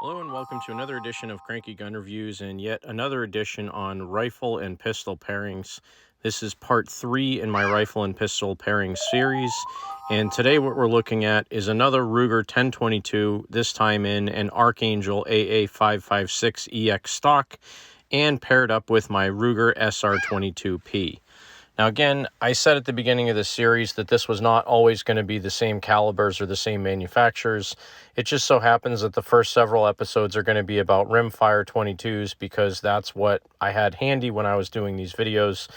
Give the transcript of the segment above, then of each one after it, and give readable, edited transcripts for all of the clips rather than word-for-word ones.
Hello and welcome to another edition of Cranky Gun Reviews and yet another edition on rifle and pistol pairings. This is part 3 in my rifle and pistol pairing series, and today what we're looking at is another Ruger 1022, this time in an Archangel AA556EX stock and paired up with my Ruger SR22P. Now again, I said at the beginning of the series that this was not always going to be the same calibers or the same manufacturers. It just so happens that the first several episodes are going to be about rimfire 22s because that's what I had handy when I was doing these videos.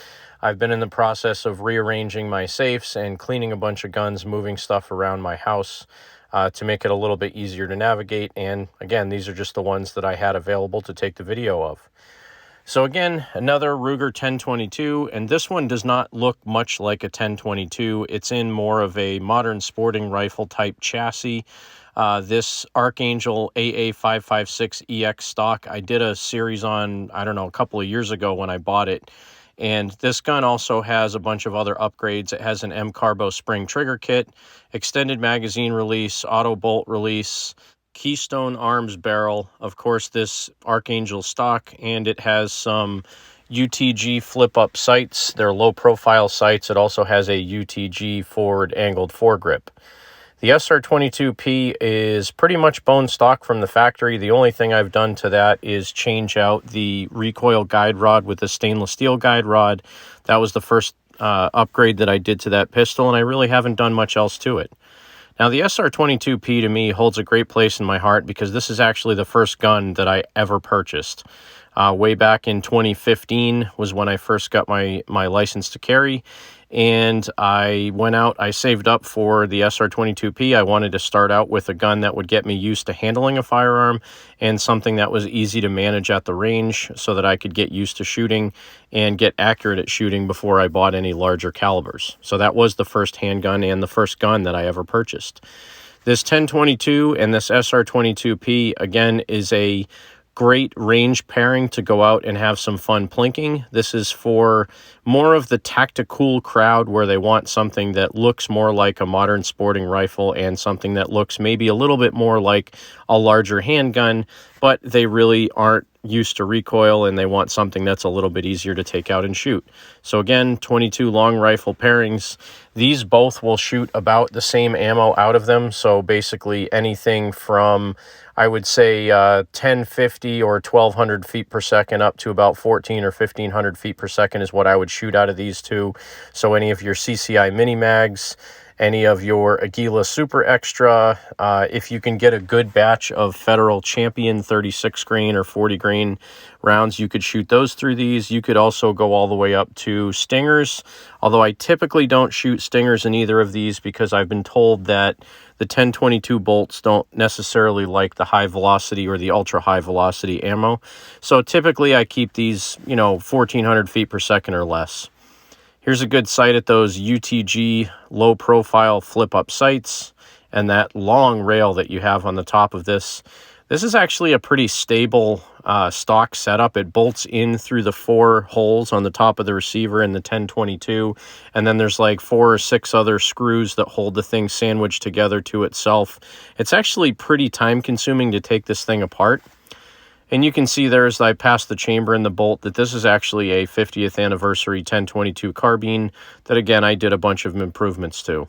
I've been in the process of rearranging my safes and cleaning a bunch of guns, moving stuff around my house to make it a little bit easier to navigate. And again, these are just the ones that I had available to take the video of. So again, another Ruger 1022, and this one does not look much like a 1022. It's in more of a modern sporting rifle type chassis. This Archangel AA556EX stock, I did a series on, I don't know, a couple of years ago when I bought it. And this gun also has a bunch of other upgrades. It has an MCARBO spring trigger kit, extended magazine release, auto bolt release, Keystone arms barrel, of course this Archangel stock, and it has some UTG flip-up sights. They're low-profile sights. It also has a UTG forward angled foregrip. The SR22P is pretty much bone stock from the factory. The only thing I've done to that is change out the recoil guide rod with a stainless steel guide rod. That was the first upgrade that I did to that pistol, and I really haven't done much else to it. Now, the SR22P to me holds a great place in my heart because this is actually the first gun that I ever purchased. Way back in 2015 was when I first got my license to carry, and I went out, I saved up for the SR22P. I wanted to start out with a gun that would get me used to handling a firearm and something that was easy to manage at the range so that I could get used to shooting and get accurate at shooting before I bought any larger calibers. So that was the first handgun and the first gun that I ever purchased. This 1022 and this SR22P, again, is a great range pairing to go out and have some fun plinking. This is for more of the Tacticool crowd where they want something that looks more like a modern sporting rifle and something that looks maybe a little bit more like a larger handgun, but they really aren't used to recoil and they want something that's a little bit easier to take out and shoot. So again, 22 long rifle pairings. These both will shoot about the same ammo out of them. So basically anything from, I would say, 1050 or 1200 feet per second up to about 14 or 1500 feet per second is what I would shoot out of these two. So any of your CCI mini mags, any of your Aguila Super Extra, if you can get a good batch of Federal Champion 36 grain or 40 grain rounds, you could shoot those through these. You could also go all the way up to Stingers, although I typically don't shoot Stingers in either of these because I've been told that the 1022 bolts don't necessarily like the high velocity or the ultra high velocity ammo. So typically I keep these, 1400 feet per second or less. Here's a good sight at those UTG low profile flip up sights and that long rail that you have on the top of this. This is actually a pretty stable stock setup. It bolts in through the 4 holes on the top of the receiver in the 1022, and then there's like 4 or 6 other screws that hold the thing sandwiched together to itself. It's actually pretty time consuming to take this thing apart. And you can see there as I pass the chamber and the bolt that this is actually a 50th anniversary 1022 carbine that, again, I did a bunch of improvements to.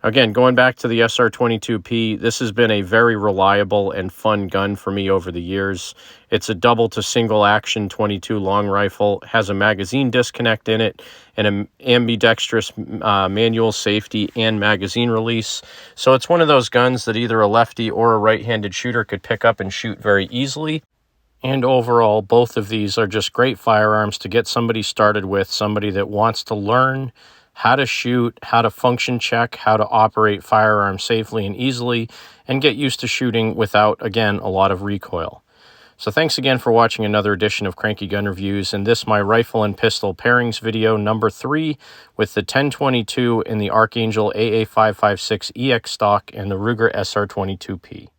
Again, going back to the SR22P, this has been a very reliable and fun gun for me over the years. It's a double to single action 22 long rifle, has a magazine disconnect in it, and an ambidextrous manual safety and magazine release. So it's one of those guns that either a lefty or a right-handed shooter could pick up and shoot very easily. And overall, both of these are just great firearms to get somebody started with, somebody that wants to learn how to shoot, how to function check, how to operate firearms safely and easily, and get used to shooting without, again, a lot of recoil. So thanks again for watching another edition of Cranky Gun Reviews, and this my rifle and pistol pairings video number 3 with the 1022 in the Archangel AA556EX stock and the Ruger SR22P.